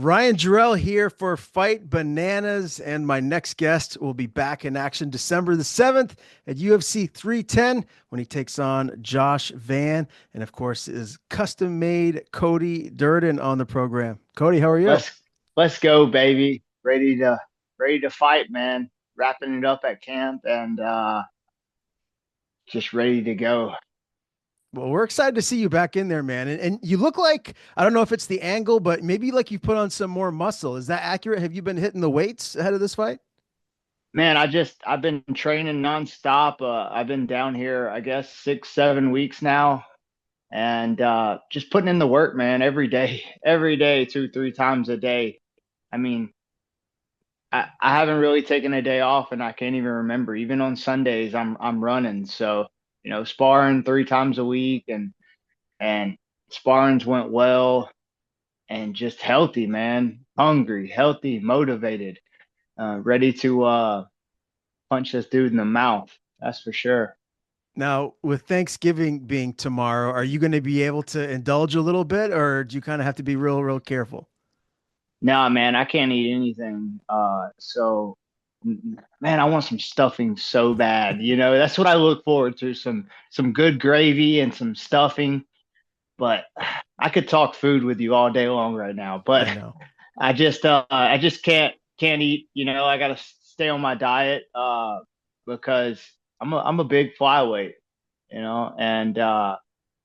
Ryan Jarrell here for Fight Bananas, and my next guest will be back in action December the 7th at UFC 310 when he takes on Josh Van, and of course is custom-made Cody Durden on the program. Cody, how are you? Let's go, baby. Ready to fight, man. Wrapping it up at camp and just ready to go. Well, we're excited to see you back in there, man. And you look like, I don't know if it's the angle, but maybe like you put on some more muscle. Is that accurate? Have you been hitting the weights ahead of this fight? Man, I've been training nonstop. I've been down here, I guess 6, 7 weeks now, and just putting in the work, man, every day, 2, 3 times a day. I mean, I haven't really taken a day off, and I can't even remember. Even on Sundays, I'm running. So, sparring 3 times a week, and sparrings went well, and just healthy, man. Hungry, healthy, motivated, ready to punch this dude in the mouth. That's for sure. Now, with Thanksgiving being tomorrow, are you going to be able to indulge a little bit, or do you kind of have to be real careful? Nah, man, I can't eat anything. Man, I want some stuffing so bad. That's what I look forward to. Some good gravy and some stuffing. But I could talk food with you all day long right now. But I know. I just can't eat. I gotta stay on my diet because I'm a big flyweight. And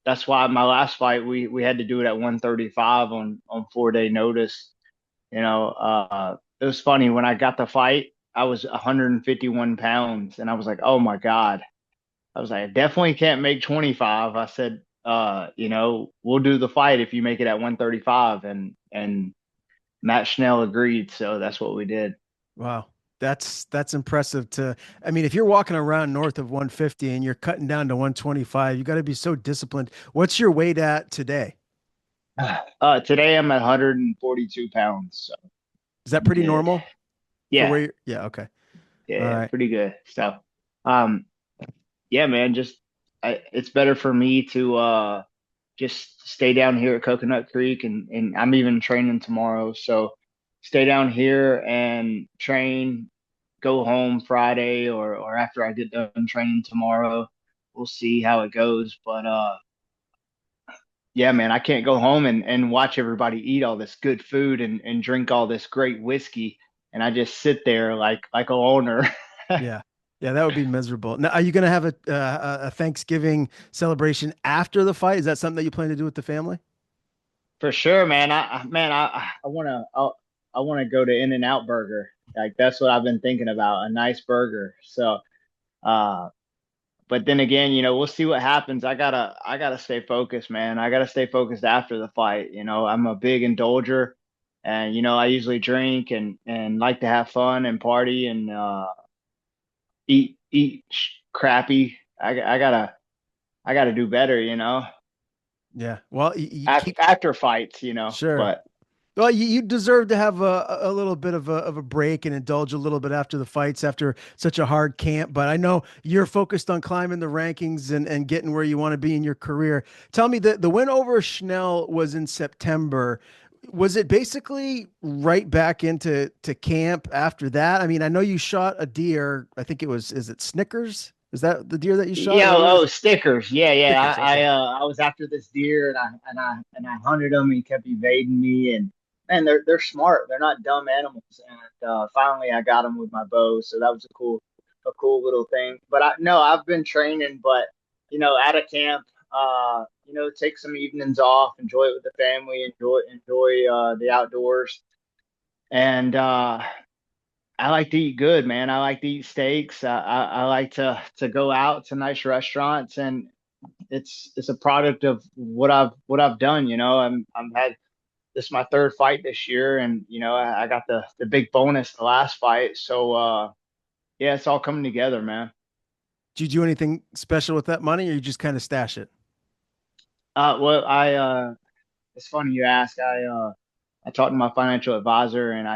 that's why my last fight we had to do it at 135 on 4 day notice. It was funny when I got the fight. I was 151 pounds, and I was like, oh my God. I was like, I definitely can't make 25. I said, we'll do the fight if you make it at 135. And Matt Schnell agreed, so that's what we did. Wow. That's impressive to I mean, if you're walking around north of 150 and you're cutting down to 125, you got to be so disciplined. What's your weight at today? Today I'm at 142 pounds. So Is that I'm pretty good. normal for Yeah, where you're? Yeah, okay. All yeah, right. pretty good stuff. Um, yeah, man, it's better for me to just stay down here at Coconut Creek, and I'm even training tomorrow. So stay down here and train, go home Friday or after I get done training tomorrow. We'll see how it goes. But yeah, man, I can't go home and watch everybody eat all this good food and drink all this great whiskey. And I just sit there like a loner. Yeah. Yeah, that would be miserable. Now, are you going to have a Thanksgiving celebration after the fight? Is that something that you plan to do with the family? For sure, man. I wanna go to In-N-Out Burger. Like that's what I've been thinking about, a nice burger. So, uh, but then again, we'll see what happens. I gotta stay focused, man. I gotta stay focused after the fight. I'm a big indulger, and I usually drink and like to have fun and party and eat crappy. I gotta do better, Yeah. Well, you after keep after fights, sure. but. Well, you deserve to have a little bit of a break and indulge a little bit after the fights after such a hard camp. But I know you're focused on climbing the rankings and getting where you want to be in your career. Tell me the win over Schnell was in September. Was it basically right back into camp after that? I mean, I know you shot a deer. I think it was, is it Snickers? Is that the deer that you shot? Is Yeah, that what it is? oh, stickers. Yeah, yeah. Stickers. Okay. I was after this deer and I hunted him. He kept evading me, and man, they're smart. They're not dumb animals. And finally, I got him with my bow. So that was a cool little thing. But no, I've been training, but out of camp, take some evenings off, enjoy it with the family, enjoy the outdoors, and I like to eat good, man. I like to eat steaks. I like to go out to nice restaurants, and it's a product of what I've done. I'm had this is my third fight this year, and I got the big bonus the last fight. So yeah, it's all coming together, man. Did you do anything special with that money, or you just kind of stash it? Well, it's funny you ask. I talked to my financial advisor, and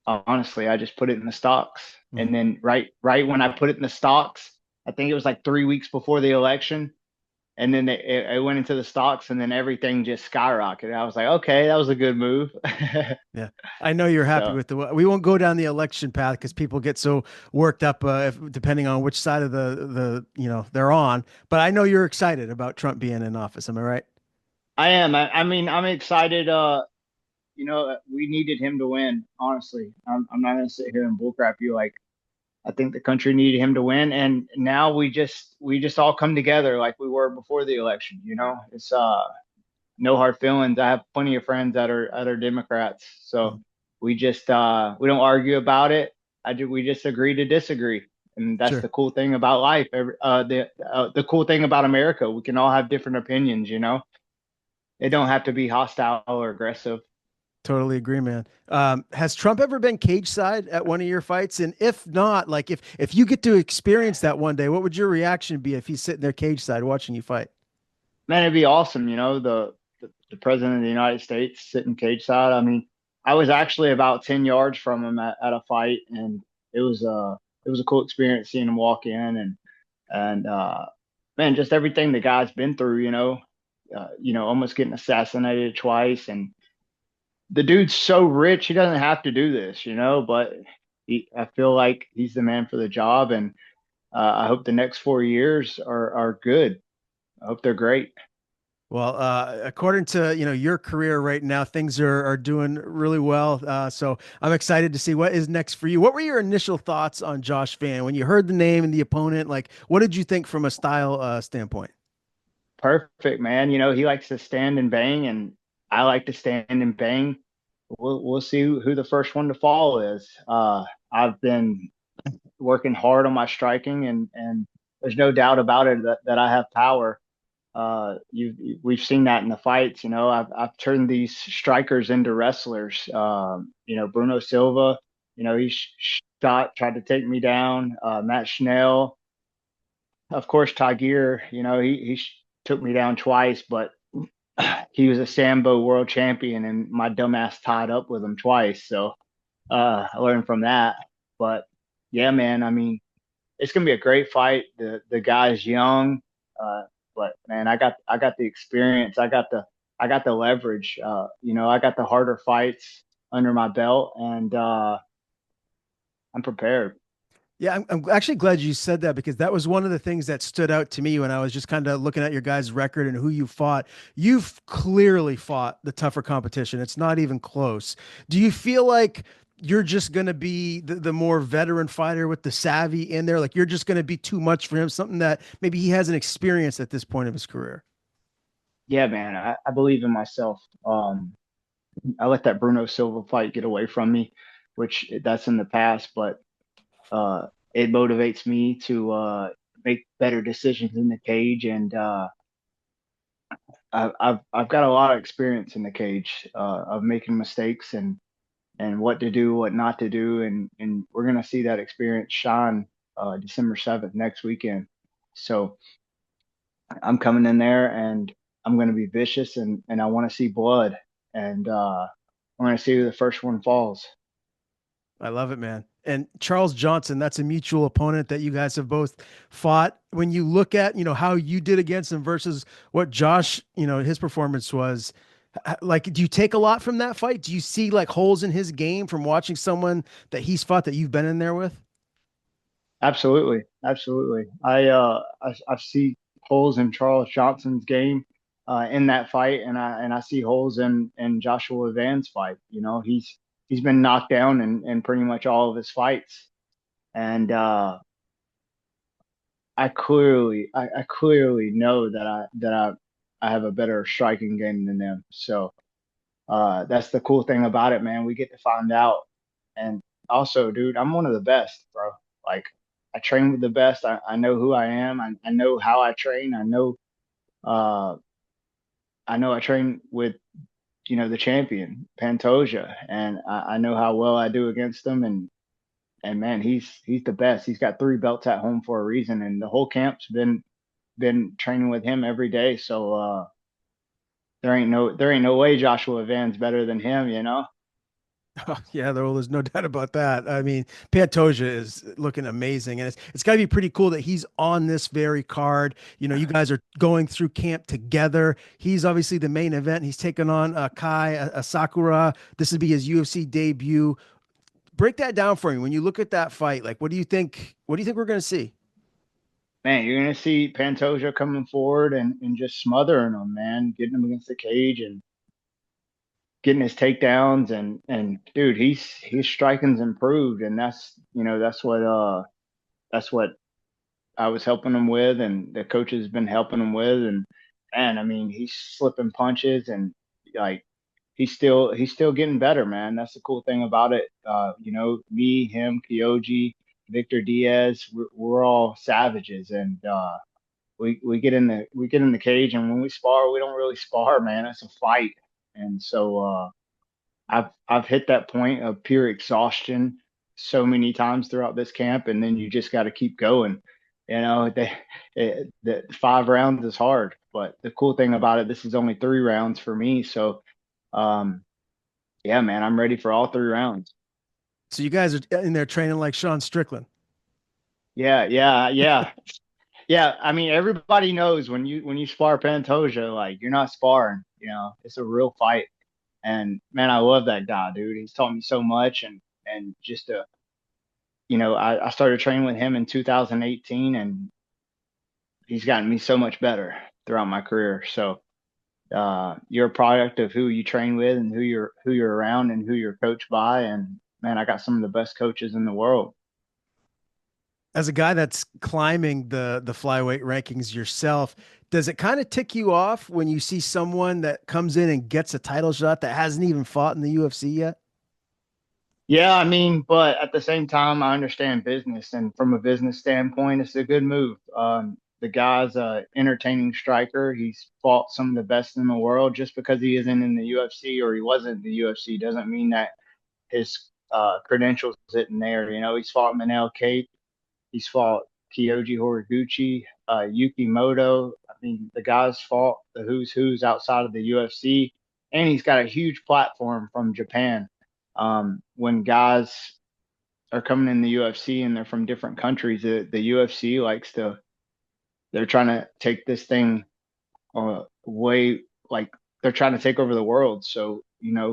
honestly, I just put it in the stocks. And Mhm. then right when I put it in the stocks, I think it was like 3 weeks before the election. and then it went into the stocks, and then everything just skyrocketed. I was like, okay, that was a good move. Yeah. I know you're happy So with the. We won't go down the election path because people get so worked up, depending on which side of the they're on. But I know you're excited about Trump being in office. Am I right? I am. I mean, I'm excited. We needed him to win. Honestly, I'm not gonna sit here and bullcrap you. Like, I think the country needed him to win, and now we just all come together like we were before the election. It's no hard feelings. I have plenty of friends that are Democrats, so Mhm. we don't argue about it. We just agree to disagree, and that's Sure. the cool thing about life. The cool thing about America, we can all have different opinions. It don't have to be hostile or aggressive. Totally agree, man. Has Trump ever been cage side at one of your fights? And if not, like if you get to experience that one day, what would your reaction be if he's sitting there cage side watching you fight? Man, it'd be awesome. The president of the United States sitting cage side. I mean, I was actually about 10 yards from him at a fight, and it was a cool experience seeing him walk in, and man, just everything the guy's been through. Almost getting assassinated twice, and the dude's so rich he doesn't have to do this. But I feel like he's the man for the job, and I hope the next 4 years are good. I hope they're great. Well, according to your career right now, things are doing really well. So I'm excited to see what is next for you. What were your initial thoughts on Josh Fan when you heard the name and the opponent? Like, what did you think from a style standpoint? Perfect, man. He likes to stand and bang, and I like to stand and bang. We'll see who the first one to fall is. I've been working hard on my striking, and there's no doubt about it that I have power. We've seen that in the fights. I've turned these strikers into wrestlers. Bruno Silva. He tried to take me down. Matt Schnell, of course, Tagir. He took me down twice, but he was a Sambo world champion, and my dumbass tied up with him twice. So I learned from that. But yeah, man, I mean, it's gonna be a great fight. The guy's young, uh, but man, I got the experience. I got the leverage. I got the harder fights under my belt, and I'm prepared. Yeah, I'm actually glad you said that because that was one of the things that stood out to me when I was just kind of looking at your guys' record and who you fought. You've clearly fought the tougher competition. It's not even close. Do you feel like you're just going to be the more veteran fighter with the savvy in there? Like you're just going to be too much for him, something that maybe he hasn't experienced at this point of his career? Yeah, man, I believe in myself. I let that Bruno Silva fight get away from me, which that's in the past, but it motivates me to make better decisions in the cage, and I've got a lot of experience in the cage of making mistakes and what to do, what not to do, and we're gonna see that experience shine December 7th next weekend. So I'm coming in there and I'm gonna be vicious and I want to see blood and I'm gonna see who the first one falls. I love it, man. And Charles Johnson, that's a mutual opponent that you guys have both fought. When you look at, how you did against him versus what Josh, his performance was, like, do you take a lot from that fight? Do you see like holes in his game from watching someone that he's fought that you've been in there with? Absolutely, absolutely. I see holes in Charles Johnson's game in that fight, and I see holes in Joshua Van's fight. He's been knocked down in pretty much all of his fights, and I clearly know that I have a better striking game than them. So that's the cool thing about it, man. We get to find out, and also, dude, I'm one of the best, bro. Like I train with the best. I know who I am. I know how I train. Uh I know I train with the champion Pantoja, and I know how well I do against them. And man, he's the best. He's got 3 belts at home for a reason, and the whole camp's been training with him every day. So there ain't no way Joshua Van's better than him. Oh, yeah, there's no doubt about that. I mean, Pantoja is looking amazing, and it's got to be pretty cool that he's on this very card. You know, you guys are going through camp together. He's obviously the main event. He's taking on Kai Sakura. This would be his UFC debut. Break that down for me. When you look at that fight, like, what do you think? What do you think we're going to see? Man, you're gonna see Pantoja coming forward and just smothering him, man, getting him against the cage and getting his takedowns and dude, his striking's improved, and that's what I was helping him with, and the coach has been helping him with, and man, I mean, he's slipping punches and like he's still getting better, man. That's the cool thing about it. Me, him, Kyoji, Victor Diaz, we're all savages, and we get in the cage, and when we spar, we don't really spar, man. It's a fight, and so I've hit that point of pure exhaustion so many times throughout this camp, and then you just got to keep going. The 5 rounds is hard, but the cool thing about it, this is only 3 rounds for me. So, um, yeah, man, I'm ready for all 3 rounds. So you guys are in there training like Sean Strickland. Yeah, yeah, yeah, yeah. I mean, everybody knows when you spar Pantoja, like you're not sparring. It's a real fight. And man, I love that guy, dude. He's taught me so much, and just I started training with him in 2018, and he's gotten me so much better throughout my career. So you're a product of who you train with and who you're around and who you're coached by. And man, I got some of the best coaches in the world. As a guy that's climbing the flyweight rankings yourself, does it kind of tick you off when you see someone that comes in and gets a title shot that hasn't even fought in the UFC yet? Yeah, I mean, but at the same time, I understand business, and from a business standpoint, it's a good move. The guy's a entertaining striker. He's fought some of the best in the world. Just because he isn't in the UFC or he wasn't in the UFC doesn't mean that his credentials isn't there. He's fought Manel Kape, he's fought Kyoji Horiguchi, Yuki Moto. I mean, the guy's fought the who's who's outside of the UFC, and he's got a huge platform from Japan. When guys are coming in the UFC and they're from different countries, the UFC they're trying to take this thing way, like they're trying to take over the world. So,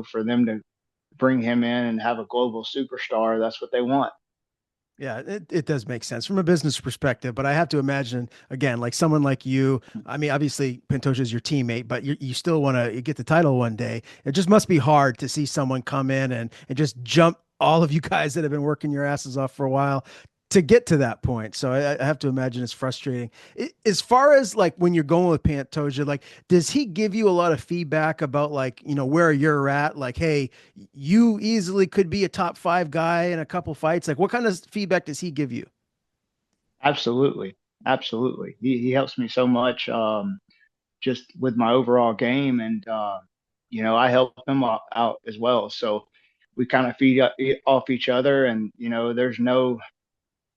for them to bring him in and have a global superstar, that's what they want. Yeah, it does make sense from a business perspective, but I have to imagine again, like someone like you. I mean, obviously Pantoja is your teammate, but you still want to get the title one day. It just must be hard to see someone come in and just jump all of you guys that have been working your asses off for a while to get to that point. So I have to imagine it's frustrating. As far as like when you're going with Pantoja, like does he give you a lot of feedback about like, where you're at? Like, hey, you easily could be a top five guy in a couple fights. Like what kind of feedback does he give you? Absolutely. Absolutely. He helps me so much, just with my overall game. And, I help him out as well. So we kind of feed off each other. And, there's no,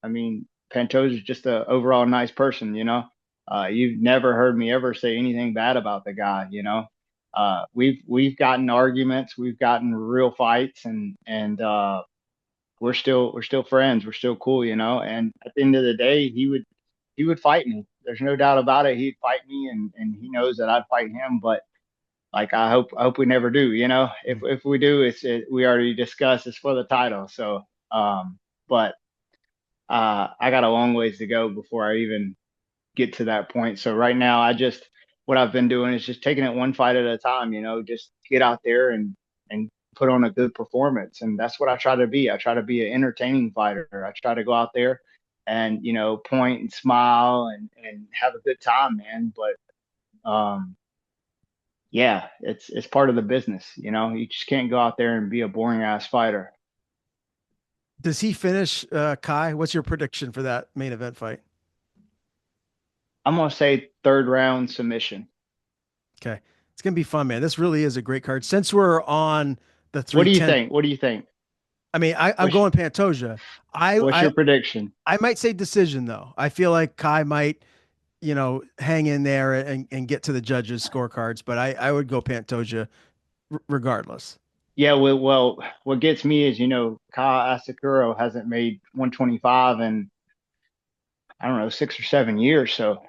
I mean, Pantoja is just a overall nice person. You've never heard me ever say anything bad about the guy. We've gotten arguments, we've gotten real fights, and we're still friends. We're still cool. And at the end of the day, he would fight me. There's no doubt about it. He'd fight me, and he knows that I'd fight him. But like I hope we never do. If we do, we already discussed it's for the title. So, but I got a long ways to go before I even get to that point. So right now, what I've been doing is just taking it one fight at a time. Just get out there and put on a good performance, and that's what I try to be. I try to be an entertaining fighter. I try to go out there and point and smile and have a good time, man. But yeah, it's part of the business. You just can't go out there and be a boring ass fighter. Does he finish Kai? What's your prediction for that main event fight? I'm gonna say third round submission. Okay. It's gonna be fun, man. This really is a great card. Since we're on the What do you 310, think? What do you think? I mean, I'm What's going Pantoja. I what's I your prediction? I might say decision though. I feel like Kai might, hang in there and get to the judges' scorecards, but I would go Pantoja regardless. Yeah, well, what gets me is, Kyle Asakura hasn't made 125 in, I don't know, 6 or 7 years. So,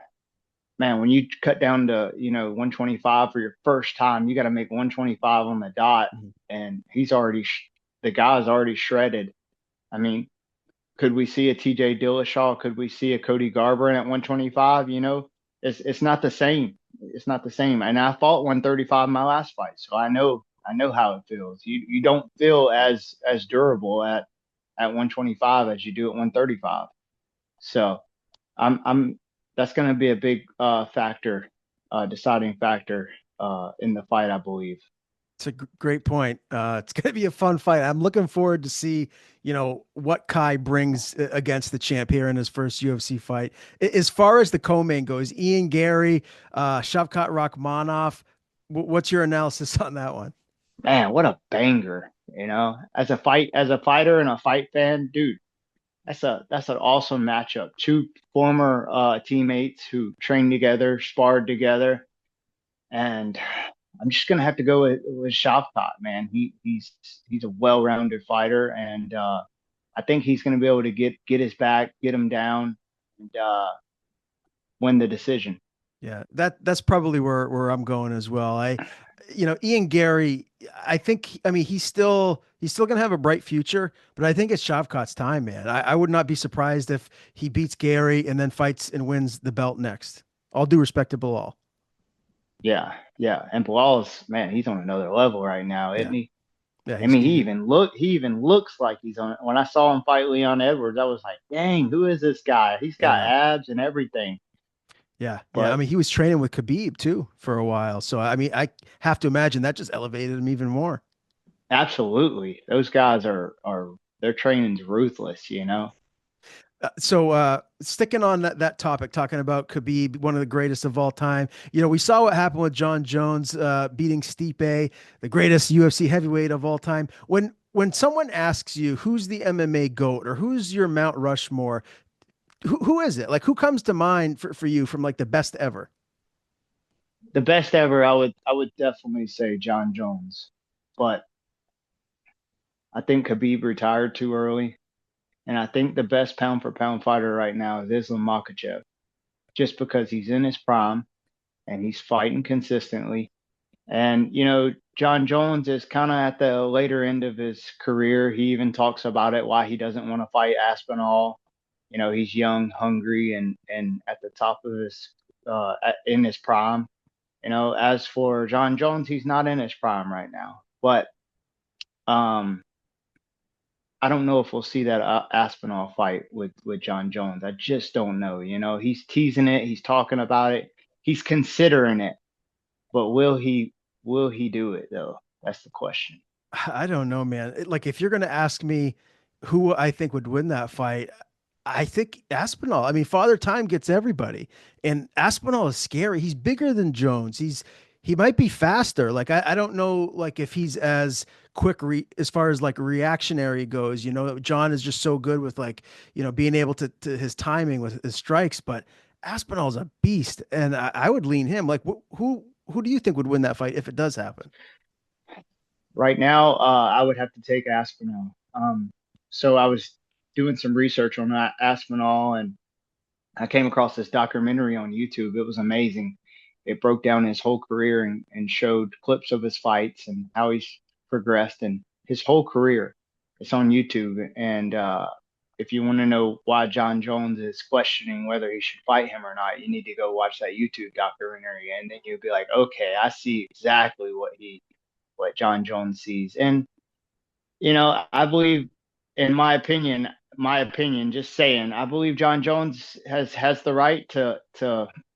man, when you cut down to, 125 for your first time, you got to make 125 on the dot. Mhm. And the guy's already shredded. I mean, could we see a TJ Dillashaw? Could we see a Cody Garbrandt at 125? It's not the same. It's not the same. And I fought 135 in my last fight, so I know how it feels. You don't feel as durable at 125 as you do at 135. So I'm that's going to be a big factor, deciding factor in the fight, I believe. It's a great point. It's going to be a fun fight. I'm looking forward to see, what Kai brings against the champ here in his first UFC fight. As far as the co-main goes, Ian Gary, Shavkat Rakhmonov. What's your analysis on that one? Man, what a banger! As a fighter and a fight fan, dude. That's an awesome matchup. Two former teammates who trained together, sparred together, and I'm just gonna have to go with Shavkat, man. He's a well-rounded fighter, and I think he's gonna be able to get his back, get him down, and win the decision. Yeah, that's probably where I'm going as well. Ian Gary, I mean, he's still gonna have a bright future, but I think it's Shavkat's time, man. I would not be surprised if he beats Gary and then fights and wins the belt next. All due respect to Bilal. Yeah, yeah. And Bilal's, man, he's on another level right now, isn't Yeah, he? yeah, I he's mean, he, he even looks like he's on. When I saw him fight Leon Edwards, I was like, dang, who is this guy? He's got yeah, abs and everything. yeah. I But mean, he was training with Khabib too for a while, so I mean, I have to imagine that just elevated him even more. absolutely, those guys are their training's ruthless. So sticking on that topic, talking about Khabib, one of the greatest of all time. We saw what happened with John Jones beating Stipe, the greatest UFC heavyweight of all time. When someone asks you who's the MMA GOAT or who's your Mount Rushmore, who is it? Like who comes to mind for you from like the best ever? The best ever, I would definitely say John Jones, but I think Khabib retired too early, and I think the best pound for pound fighter right now is Islam Makhachev, just because he's in his prime and he's fighting consistently. And, John Jones is kind of at the later end of his career. He even talks about it, why he doesn't want to fight Aspinall. He's young, hungry, and at the top of in his prime. As for John Jones, he's not in his prime right now. But um, I don't know if we'll see that Aspinall fight with John Jones. I just don't know. He's teasing it, he's talking about it, he's considering it, but will he do it though? That's the question. I don't know, man. Like if you're going to ask me who I think would win that fight, I think Aspinall. I mean, Father Time gets everybody, and Aspinall is scary. He's bigger than Jones. He might be faster. Like I don't know, like if he's as quick as far as like reactionary goes. John is just so good with like being able to his timing with his strikes, but Aspinall's a beast, and I would lean him. Like who do you think would win that fight if it does happen? Right now, I would have to take Aspinall. So I was doing some research on that Aspinall, and I came across this documentary on YouTube. It was amazing. It broke down his whole career and showed clips of his fights and how he's progressed and his whole career. It's on YouTube. And if you want to know why John Jones is questioning whether he should fight him or not, you need to go watch that YouTube documentary. And then you'll be like, okay, I see exactly what John Jones sees. And I believe, in my opinion, just saying, I believe John Jones has the right to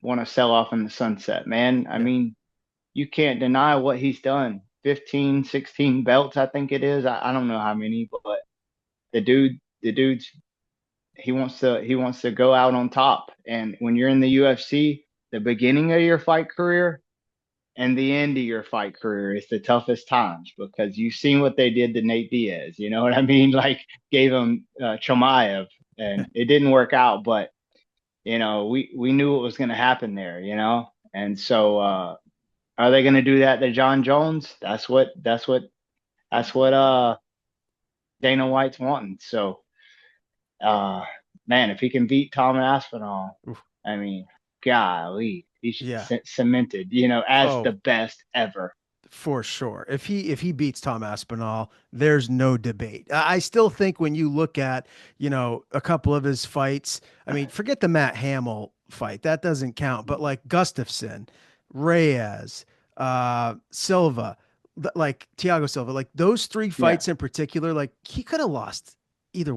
want to sell off in the sunset, man. I Yeah. mean, you can't deny what he's done. 15, 16 belts, I think it is. I don't know how many, but the dude's he wants to go out on top. And when you're in the UFC, the beginning of your fight career and the end of your fight career is the toughest times because you've seen what they did to Nate Diaz. You know what I mean? Like gave him Chimaev, and it didn't work out, but we knew what was going to happen there. And so are they going to do that to John Jones? That's what That's what Dana White's wanting. So uh man, if he can beat Tom Aspinall, Oof. I mean, golly, he's Yeah. cemented, as Oh, the best ever. for sure. If he beats Tom Aspinall, there's no debate. I still think when you look at, a couple of his fights, I mean, forget the Matt Hamill fight. That doesn't count. But like Gustafson, Reyes, Silva, like Thiago Silva, like those three Yeah. fights in particular, like he could have lost any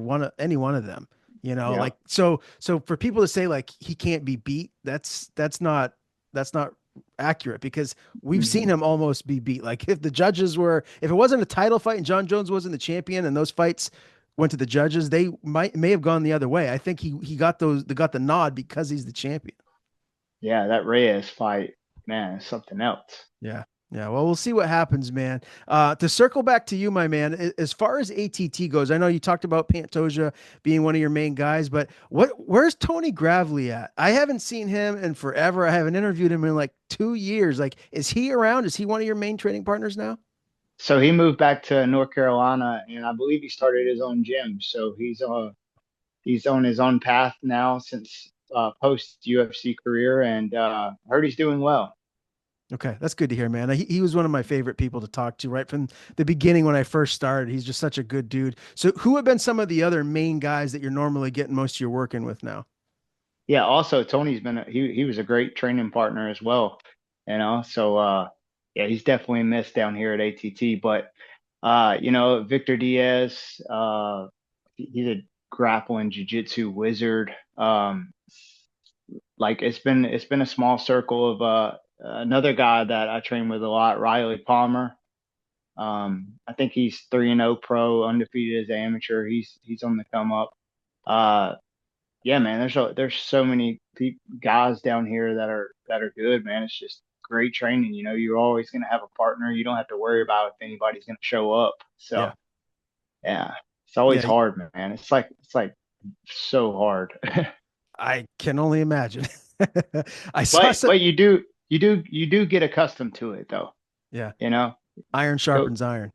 one of them. Yeah. Like so for people to say like he can't be beat, that's not accurate because we've Mhm. seen him almost be beat. Like if it wasn't a title fight and John Jones wasn't the champion and those fights went to the judges, they may have gone the other way. I think he got the nod because he's the champion. Yeah, that Reyes fight, man, is something else. Yeah. Yeah. Well, we'll see what happens, man. To circle back to you, my man, as far as ATT goes, I know you talked about Pantoja being one of your main guys, but where's Tony Gravely at? I haven't seen him in forever. I haven't interviewed him in like 2 years. Like, is he around? Is he one of your main training partners now? So he moved back to North Carolina, and I believe he started his own gym. So he's on his own path now since post UFC career, and I heard he's doing well. Okay, that's good to hear, man. He was one of my favorite people to talk to right from the beginning when I first started. He's just such a good dude. So, who have been some of the other main guys that you're normally getting most of your work in with now? Yeah, also Tony's been he was a great training partner as well, So yeah, he's definitely missed down here at ATT, but Victor Diaz, he's a grappling jiu-jitsu wizard. Like it's been a small circle of another guy that I train with a lot, Riley Palmer. I think he's 3-0 pro, undefeated as amateur. He's on the come up. Uh, yeah, man, there's so many guys down here that are good, man. It's just great training. You're always gonna have a partner. You don't have to worry about if anybody's gonna show up. So Yeah, yeah, it's always yeah, hard, man. It's like so hard. I can only imagine. I saw But some. but you do get accustomed to it though. Yeah, You know, iron go sharpens iron.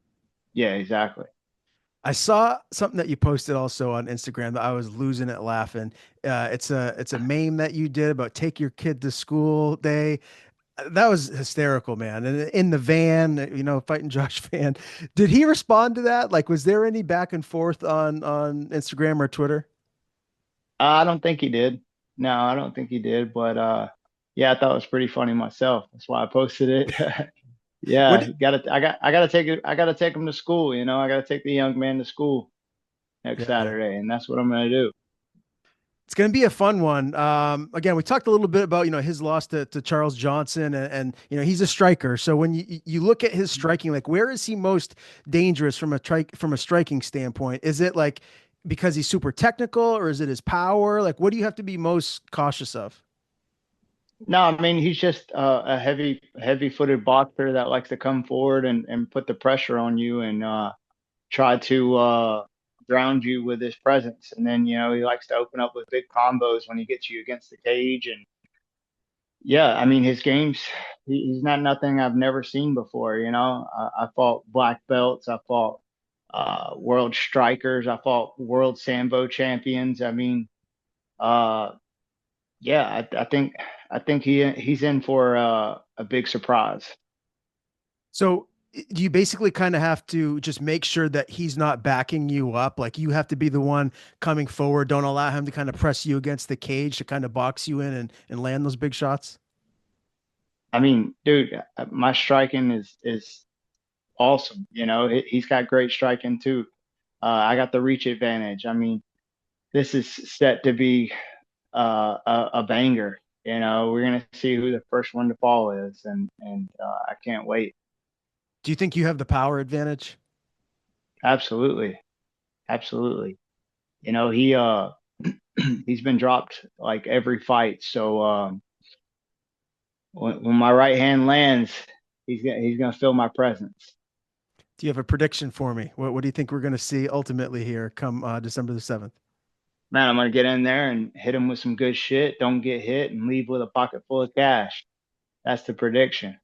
yeah, exactly. I saw something that you posted also on Instagram that I was losing it laughing. It's a meme that you did about take your kid to school day. That was hysterical, man. And in the van, fighting Josh Fan. Did he respond to that? Like, was there any back and forth on Instagram or Twitter? I don't think he did. No, I don't think he did. But yeah, I thought it was pretty funny myself. That's why I posted it. What Yeah, I gotta take him to school. I gotta take the young man to school next Yeah, yeah. Saturday, and that's what I'm gonna do. It's going to be a fun one. Again, we talked a little bit about his loss to Charles Johnson, and he's a striker. So when you look at his striking, like where is he most dangerous from a striking standpoint? Is it like because he's super technical, or is it his power? Like what do you have to be most cautious of? No, I mean he's just a heavy-footed boxer that likes to come forward and put the pressure on you and try to ground you with his presence. And then he likes to open up with big combos when he gets you against the cage. And yeah, I mean his games, he's not nothing I've never seen before. I fought black belts, I fought world strikers, I fought world sambo champions. I mean, uh, yeah, I think he's in for a big surprise. So do you basically kind of have to just make sure that he's not backing you up? Like you have to be the one coming forward. Don't allow him to kind of press you against the cage to kind of box you in and land those big shots. I mean, dude, my striking is awesome. He's got great striking too. I got the reach advantage. I mean, this is set to be a banger. We're gonna see who the first one to fall is, and I can't wait. Do you think you have the power advantage? Absolutely, absolutely. He he's been dropped like every fight. So when my right hand lands, he's gonna feel my presence. Do you have a prediction for me? What do you think we're going to see ultimately here come December the 7th? Man, I'm gonna get in there and hit him with some good shit. Don't get hit and leave with a pocket full of cash. That's the prediction.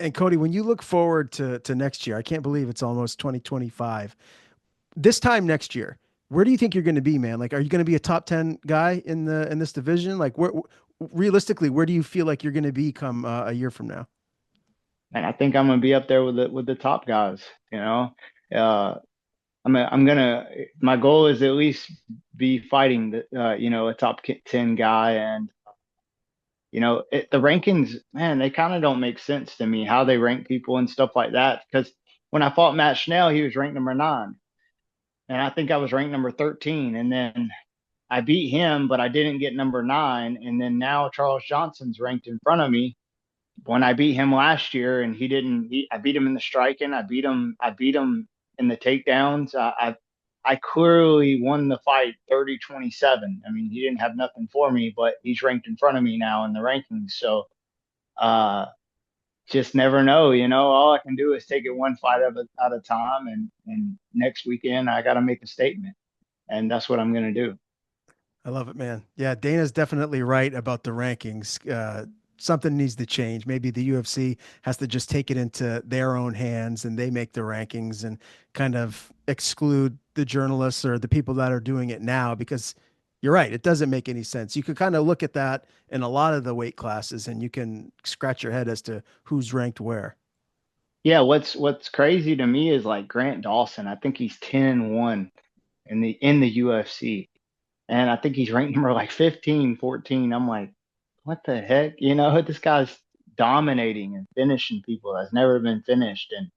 And Cody, when you look forward to next year, I can't believe it's almost 2025. This time next year, where do you think you're going to be, man? Like, are you going to be a top 10 guy in this division? Like, where realistically, where do you feel like you're going to be come a year from now? And I think I'm gonna be up there with the top guys. You know, uh, I'm gonna. My goal is at least be fighting a top 10 guy, and the rankings, man, they kind of don't make sense to me how they rank people and stuff like that. Because when I fought Matt Schnell, he was ranked number 9, and I think I was ranked number 13, and then I beat him, but I didn't get number 9, and then now Charles Johnson's ranked in front of me when I beat him last year, and he didn't. I beat him in the striking. I beat him. I beat him in the takedowns. I clearly won the fight 30-27. I mean, he didn't have nothing for me, but he's ranked in front of me now in the rankings. So uh, just never know. All I can do is take it one fight at a time, and next weekend I got to make a statement, and that's what I'm gonna do. I love it, man. Yeah, Dana's definitely right about the rankings. Something needs to change. Maybe the UFC has to just take it into their own hands and they make the rankings and kind of exclude the journalists or the people that are doing it now because you're right. It doesn't make any sense. You could kind of look at that in a lot of the weight classes and you can scratch your head as to who's ranked where. Yeah, what's crazy to me is like Grant Dawson. I think he's 10-1 in the UFC. And I think he's ranked number like 15, 14. I'm like, what the heck? This guy's dominating and finishing people that's never been finished and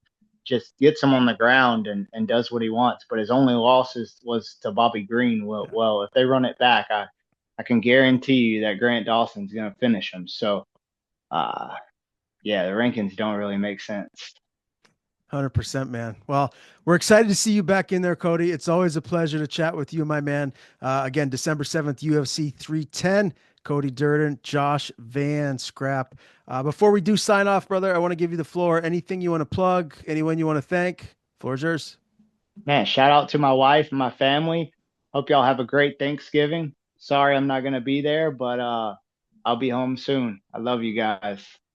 just gets him on the ground and does what he wants. But his only losses was to Bobby Green. Yeah. Well, if they run it back, I can guarantee you that Grant Dawson's going to finish him. So, uh, yeah, the rankings don't really make sense. 100%, man. Well, we're excited to see you back in there, Cody. It's always a pleasure to chat with you, my man. Again, December 7th, UFC 310. Cody Durden, Josh Van Scrap. Before we do sign off, brother, I want to give you the floor. Anything you want to plug? Anyone you want to thank? Floor is yours. Man, shout out to my wife and my family. Hope y'all have a great Thanksgiving. Sorry I'm not going to be there, but I'll be home soon. I love you guys.